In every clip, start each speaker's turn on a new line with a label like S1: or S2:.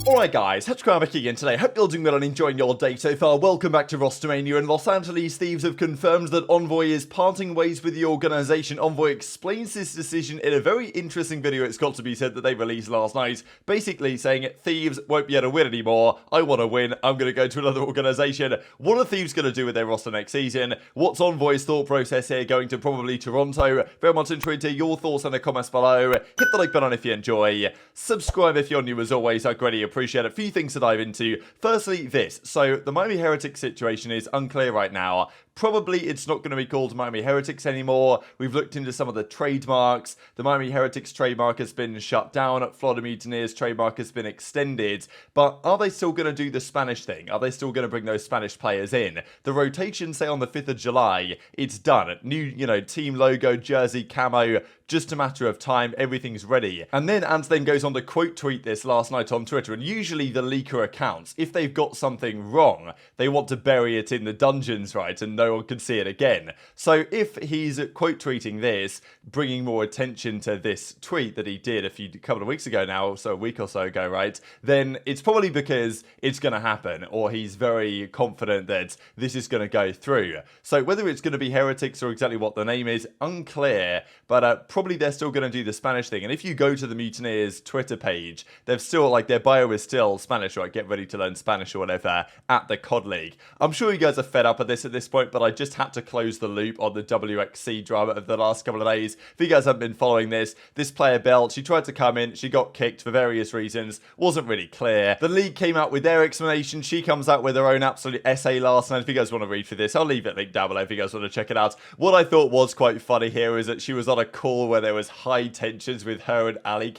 S1: Alright guys, TacticalRab back again today. Hope you're doing well and enjoying your day so far. Welcome back to Rostermania, and Los Angeles Thieves have confirmed that Envoy is parting ways with the organisation. Envoy explains this decision in a very interesting video, it's got to be said, that they released last night. Basically saying, Thieves won't be able to win anymore. I want to win. I'm going to go to another organisation. What are Thieves going to do with their roster next season? What's Envoy's thought process here? Going to probably Toronto? Very much intrigued to hear your thoughts in the comments below. Hit the like button if you enjoy. Subscribe if you're new as always. I greatly appreciate it. A few things to dive into. Firstly, this. So the Miami Heretics situation is unclear right now. Probably it's not going to be called Miami Heretics anymore. We've looked into some of the trademarks. The Miami Heretics trademark has been shut down. Florida Mutineers trademark has been extended. But are they still going to do the Spanish thing? Are they still going to bring those Spanish players in? The rotation, say on the 5th of July, it's done. New, team logo, jersey, camo, just a matter of time. Everything's ready. And then Ant then goes on to quote tweet this last night on Twitter. And usually the leaker accounts, if they've got something wrong, they want to bury it in the dungeons, right? And no one can see it again. So if he's quote tweeting this, bringing more attention to this tweet that he did a couple of weeks ago now, so a week or so ago, right? Then it's probably because it's going to happen, or he's very confident that this is going to go through. So whether it's going to be Heretics or exactly what the name is, unclear, but probably they're still going to do the Spanish thing. And if you go to the Mutineers Twitter page, they've still, like, their bio is still Spanish, right? Get ready to learn Spanish or whatever at the COD League. I'm sure you guys are fed up of this at this point, but I just had to close the loop on the WXC drama of the last couple of days. If you guys haven't been following this player Belt, she tried to come in, she got kicked for various reasons, wasn't really clear. The league came out with their explanation, she comes out with her own absolute essay last night. If you guys want to read through this, I'll leave it linked down below if you guys want to check it out. What I thought was quite funny here is that she was on a call where there was high tensions with her and aLLeY,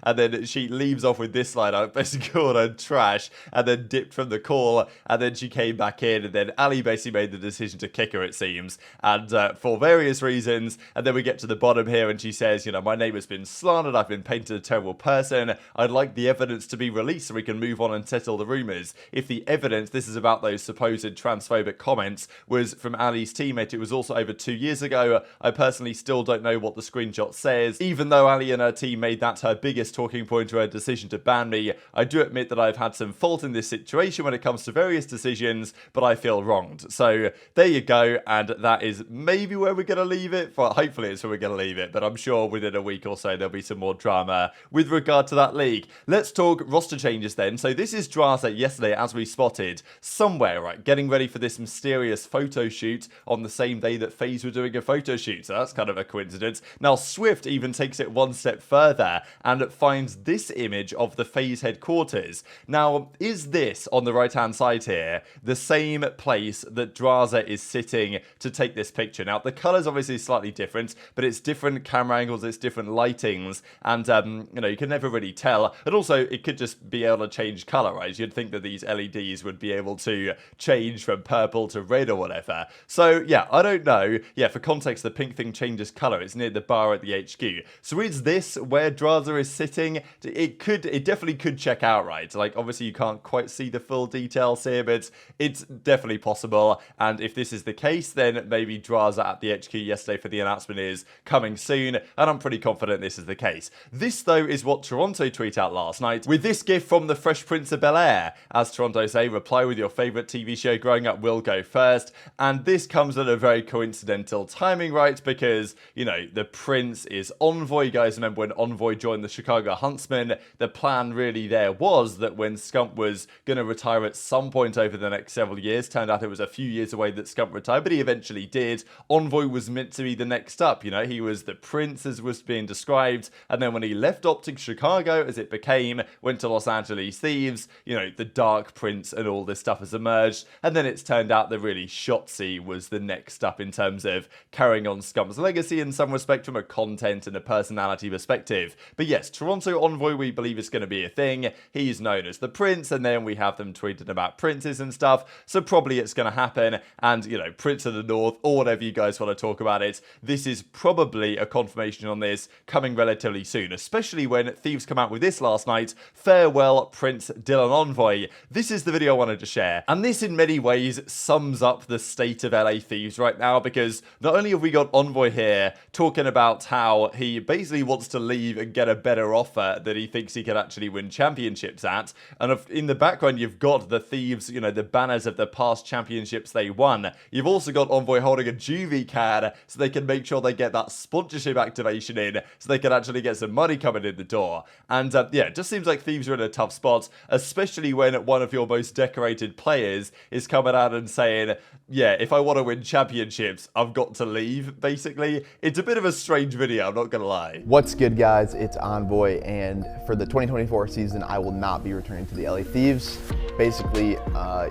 S1: and then she leaves off with this line, I basically called her trash, and then dipped from the call, and then she came back in, and then aLLeY basically made the decision to kick her, it seems, and for various reasons. And then we get to the bottom here, and she says, my name has been slandered, I've been painted a terrible person, I'd like the evidence to be released so we can move on and settle the rumours. If the evidence, this is about those supposed transphobic comments, was from aLLeY's teammate, it was also over 2 years ago. I personally still don't know what the screenshot says. Even though aLLeY and her team made that her biggest talking point to her decision to ban me, I do admit that I've had some fault in this situation when it comes to various decisions, but I feel wronged. So there you go, and that is maybe where we're going to leave it. Well, hopefully it's where we're going to leave it, but I'm sure within a week or so there'll be some more drama with regard to that league. Let's talk roster changes then. So this is Drazah yesterday, as we spotted, somewhere, right, getting ready for this mysterious photo shoot on the same day that FaZe were doing a photo shoot. So that's kind of a coincidence. Now Swift even takes it one step further and finds this image of the FaZe headquarters. Now, is this, on the right-hand side here, the same place that Drazah is sitting to take this picture? Now, the colour's obviously slightly different, but it's different camera angles, it's different lightings, and, you can never really tell. And also, it could just be able to change colour, right? You'd think that these LEDs would be able to change from purple to red or whatever. So, yeah, I don't know. Yeah, for context, the pink thing changes colour. It's near the bar at the HQ. So is this where Drazah is sitting? It definitely could check out, right? Like, obviously, you can't quite see the full details here, but it's definitely possible. And if this is the case, then maybe Drazah at the HQ yesterday for the announcement is coming soon, and I'm pretty confident this is the case. This, though, is what Toronto tweeted out last night, with this gift from the Fresh Prince of Bel-Air. As Toronto say, reply with your favourite TV show growing up will go first. And this comes at a very coincidental timing, right? Because, the Prince is Envoy. You guys remember when Envoy joined the Chicago Huntsmen? The plan really there was that when Scump was going to retire at some point over the next several years, turned out it was a few years away that Scump retired, but he eventually did. Envoy was meant to be the next up, he was the Prince as was being described, and then when he left OpTic Chicago, as it became, went to Los Angeles Thieves, the Dark Prince and all this stuff has emerged, and then it's turned out that really Shotzzy was the next up in terms of carrying on Scump's legacy in some respect from a content and a personality perspective. But yes, Toronto Envoy, we believe is going to be a thing. He's known as the Prince, and then we have them tweeted about princes and stuff, so probably it's going to happen. And and, you know, Prince of the North, or whatever you guys want to talk about it. This is probably a confirmation on this coming relatively soon, especially when Thieves come out with this last night, Farewell Prince Dylan Envoy. This is the video I wanted to share, and this in many ways sums up the state of LA Thieves right now, because not only have we got Envoy here talking about how he basically wants to leave and get a better offer that he thinks he can actually win championships at, and in the background you've got the Thieves, you know, the banners of the past championships they won. You've also got Envoy holding a Juvie card so they can make sure they get that sponsorship activation in, so they can actually get some money coming in the door. And yeah, it just seems like Thieves are in a tough spot, especially when one of your most decorated players is coming out and saying, yeah, if I want to win championships, I've got to leave, basically. It's a bit of a strange video, I'm not gonna lie.
S2: What's good, guys? It's Envoy, and for the 2024 season, I will not be returning to the LA Thieves. Basically,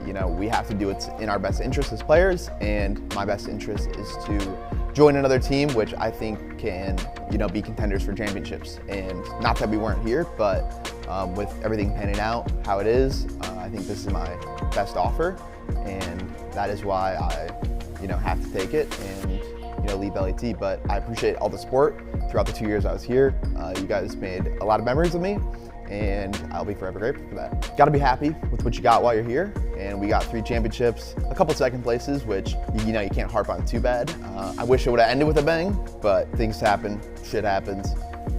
S2: you know, we have to do what's in our best interest as players, and my best interest is to join another team, which I think can, you know, be contenders for championships. And not that we weren't here, but with everything panning out how it is, I think this is my best offer, and that is why I, you know, have to take it and, you know, leave LAT. But I appreciate all the support throughout the 2 years I was here. You guys made a lot of memories with me, and I'll be forever grateful for that. Got to be happy with what you got while you're here, and we got 3 championships, a couple second places, which, you know, you can't harp on too bad. I wish it would have ended with a bang, but things happen, shit happens,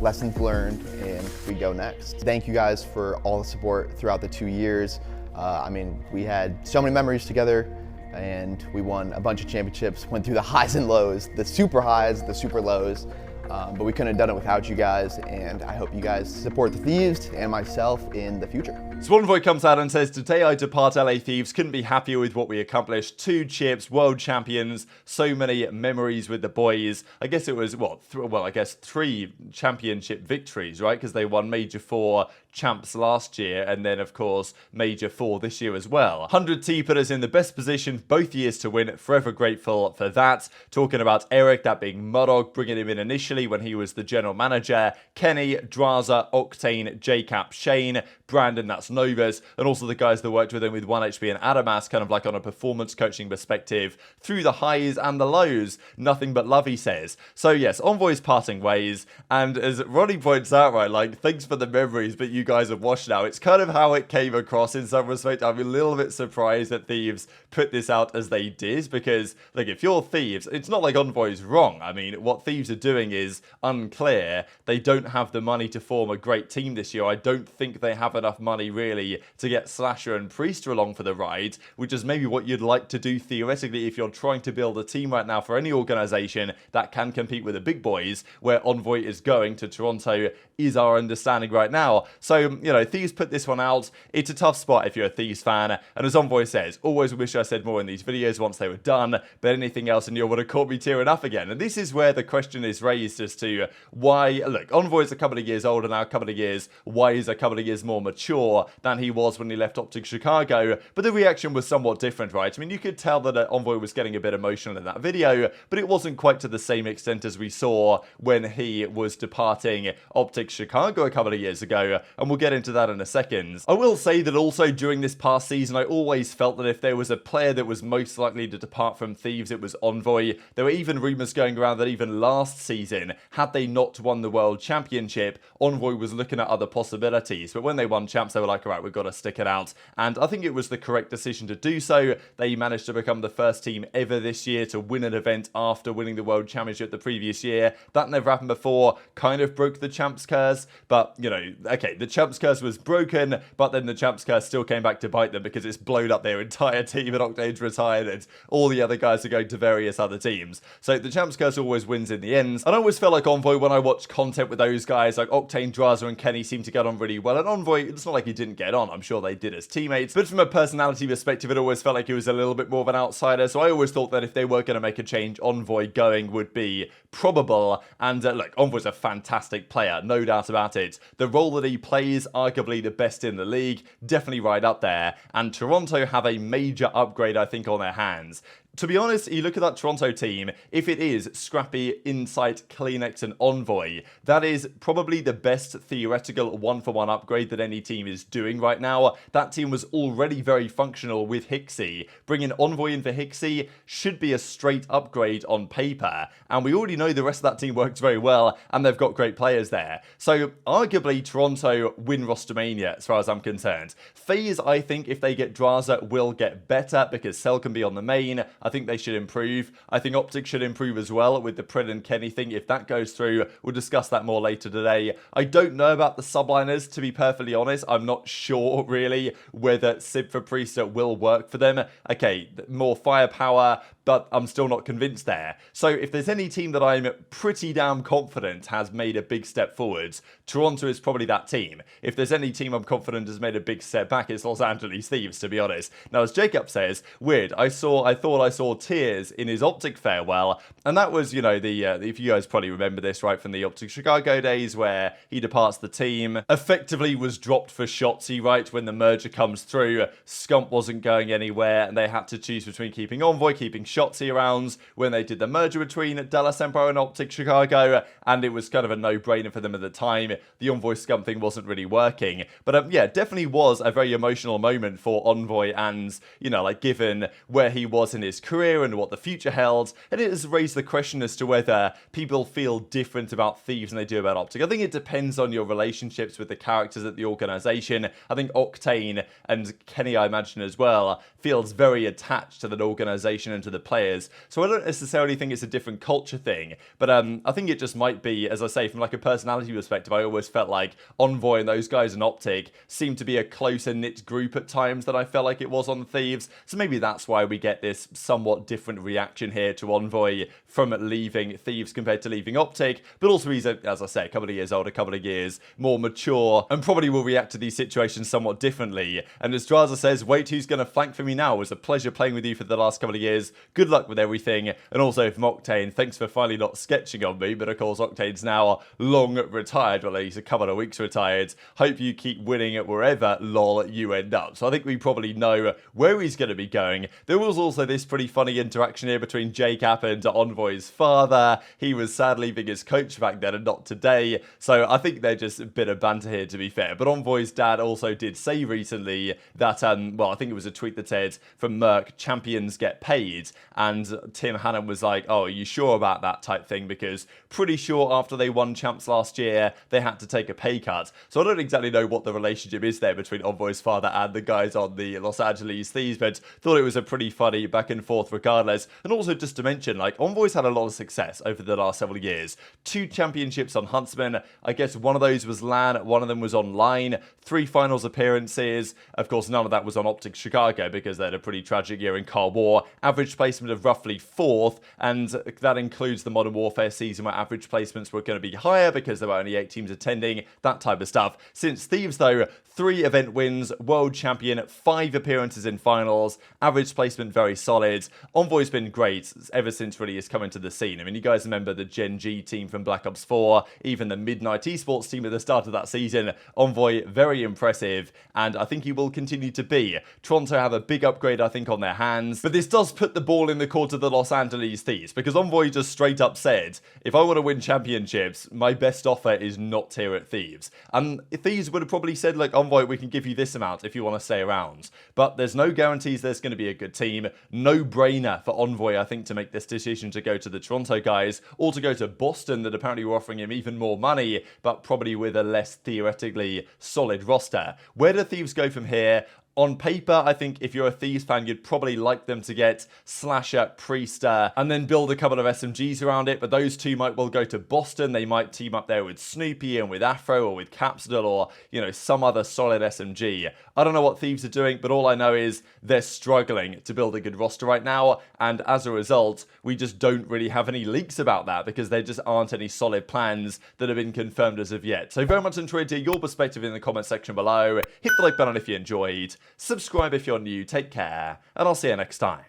S2: lessons learned, and we go next. Thank you guys for all the support throughout the 2 years. I mean, we had so many memories together, and we won a bunch of championships, went through the highs and lows, the super highs, the super lows. But we couldn't have done it without you guys, and I hope you guys support the Thieves and myself in the future.
S1: So Envoy comes out and says, today I depart LA Thieves, couldn't be happier with what we accomplished. 2 chips, world champions, so many memories with the boys. I guess it was, what, I guess 3 championship victories, right? Because they won Major 4 champs last year, and then of course Major 4 this year as well. 100 T put us in the best position both years to win, forever grateful for that. Talking about Eric, that being Mudog, bringing him in initially when he was the general manager, Kenny, Drazah, Octane, JCap, Shane, Brandon, that's Novas, and also the guys that worked with him with 1HP and Adamas, kind of like on a performance coaching perspective, through the highs and the lows. Nothing but love, he says. So yes, Envoy's parting ways, and as Ronnie points out, right, like, thanks for the memories, but you guys have watched now. It's kind of how it came across in some respect. I'm a little bit surprised that Thieves put this out as they did, because, like, if you're Thieves, it's not like Envoy's wrong. I mean, what Thieves are doing is unclear. They don't have the money to form a great team this year. I don't think they have enough money really to get Slasher and Priester along for the ride, which is maybe what you'd like to do theoretically if you're trying to build a team right now for any organization that can compete with the big boys, where Envoy is going to Toronto is our understanding right now. So, you know, Thieves put this one out. It's a tough spot if you're a Thieves fan, and as Envoy says, always wish I said more in these videos once they were done, but anything else and you would have caught me tearing up again. And this is where the question is raised as to why, look, Envoy's a couple of years older now, a couple of years, why is a couple of years more mature than he was when he left OpTic Chicago, but the reaction was somewhat different, right? I mean, you could tell that Envoy was getting a bit emotional in that video, but it wasn't quite to the same extent as we saw when he was departing OpTic Chicago a couple of years ago, and we'll get into that in a second. I will say that also during this past season, I always felt that if there was a player that was most likely to depart from Thieves, it was Envoy. There were even rumours going around that even last season, had they not won the World Championship, Envoy was looking at other possibilities, but when they won champs, they were like, all right, we've got to stick it out, and I think it was the correct decision to do so. They managed to become the first team ever this year to win an event after winning the World Championship the previous year. That never happened before, kind of broke the champs curse, but, you know, okay, the champs curse was broken, but then the champs curse still came back to bite them because it's blown up their entire team, and Octane's retired, and all the other guys are going to various other teams. So the champs curse always wins in the end. And I always felt like Envoy, when I watched content with those guys, like Octane, Drazah, and Kenny seemed to get on really well, and Envoy, it's not like he didn't get on, I'm sure they did as teammates, but from a personality perspective, it always felt like he was a little bit more of an outsider, so I always thought that if they were going to make a change, Envoy going would be probable. And look, Envoy's a fantastic player, no doubt about it. The role that he plays, arguably the best in the league, definitely right up there, and Toronto have a major upgrade, I think, on their hands. to be honest, you look at that Toronto team, if it is Scrappy, Insight, CleanX, and Envoy, that is probably the best theoretical one-for-one upgrade that any team is doing right now. That team was already very functional with Hicksy. Bringing Envoy in for Hicksy should be a straight upgrade on paper, and we already know the rest of that team works very well, and they've got great players there. So, arguably, Toronto win Rostermania, as far as I'm concerned. FaZe, I think, if they get Drazah, will get better, because Cell can be on the main. I think they should improve. I think OpTic should improve as well with the Pred and Kenny thing. If that goes through, we'll discuss that more later today. I don't know about the subliners, to be perfectly honest. I'm not sure, really, whether Simp for Priester will work for them. Okay, more firepower, but I'm still not convinced there. So if there's any team that I'm pretty damn confident has made a big step forwards, Toronto is probably that team. If there's any team I'm confident has made a big step back, it's Los Angeles Thieves, to be honest. Now, as Jacob says, weird, I thought I saw tears in his OpTic farewell, and that was, you know, if you guys probably remember this, right, from the OpTic Chicago days where he departs the team, effectively was dropped for Shotzzy, right, when the merger comes through. Scump wasn't going anywhere, and they had to choose between keeping Envoy, keeping Shotzzy around when they did the merger between Dallas Empire and OpTic Chicago, and it was kind of a no-brainer for them at the time. The Envoy Scump thing wasn't really working, but yeah, definitely was a very emotional moment for Envoy, and, you know, like, given where he was in his career and what the future held, and it has raised the question as to whether people feel different about Thieves than they do about OpTic. I think it depends on your relationships with the characters at the organization. I think Octane and Kenny, I imagine as well, feels very attached to that organization and to the players, so I don't necessarily think it's a different culture thing, but I think it just might be, as I say, from like a personality perspective, I always felt like Envoy and those guys in OpTic seemed to be a closer knit group at times than I felt like it was on Thieves, so maybe that's why we get this somewhat different reaction here to Envoy from leaving Thieves compared to leaving OpTic, but also he's, as I say, a couple of years old, a couple of years more mature, and probably will react to these situations somewhat differently. And as Drazah says, wait, who's going to flank for me now? It was a pleasure playing with you for the last couple of years. Good luck with everything. And also from Octane, thanks for finally not sketching on me, but of course Octane's now long retired, well, he's a couple of weeks retired. Hope you keep winning at wherever, lol, you end up. So I think we probably know where he's going to be going. There was also this pretty funny interaction here between Jacob and Envoy's father. He was sad leaving his coach back then and not today, so I think they're just a bit of banter here, to be fair. But Envoy's dad also did say recently that, well, I think it was a tweet that said, from Merck, champions get paid, and Tim Hannon was like, oh, are you sure about that type thing? Because pretty sure after they won champs last year, they had to take a pay cut. So I don't exactly know what the relationship is there between Envoy's father and the guys on the Los Angeles Thieves, but thought it was a pretty funny back and forth regardless. And also just to mention, like, Envoy's had a lot of success over the last several years. 2 championships on Huntsman. I guess one of those was LAN, one of them was online. 3 finals appearances. Of course, none of that was on OpTic Chicago because they had a pretty tragic year in Cold War. Average placement of roughly 4th, and that includes the Modern Warfare season where average placements were going to be higher because there were only 8 teams attending, that type of stuff. Since Thieves, though, 3 event wins, world champion, 5 appearances in finals, average placement very solid. Envoy's been great ever since really he's come into the scene. I mean, you guys remember the Gen G team from Black Ops 4, even the Midnight Esports team at the start of that season. Envoy, very impressive, and I think he will continue to be. Toronto have a big upgrade, I think, on their hands, but this does put the ball in the court of the Los Angeles Thieves, because Envoy just straight up said, if I want to win championships, my best offer is not here at Thieves. And Thieves would have probably said, like, Envoy, we can give you this amount if you want to stay around. But there's no guarantees there's going to be a good team. No-brainer for Envoy, I think, to make this decision to go to the Toronto guys, or to go to Boston, that apparently were offering him even more money, but probably with a less theoretically solid roster. Where do Thieves go from here? On paper, I think if you're a Thieves fan, you'd probably like them to get Slasher, Priester, and then build a couple of SMGs around it, but those 2 might well go to Boston. They might team up there with Snoopy and with Afro or with Capsule or, you know, some other solid SMG. I don't know what Thieves are doing, but all I know is they're struggling to build a good roster right now, and as a result, we just don't really have any leaks about that because there just aren't any solid plans that have been confirmed as of yet. So very much enjoyed to hear your perspective in the comment section below. Hit the like button if you enjoyed. Subscribe if you're new, take care, and I'll see you next time.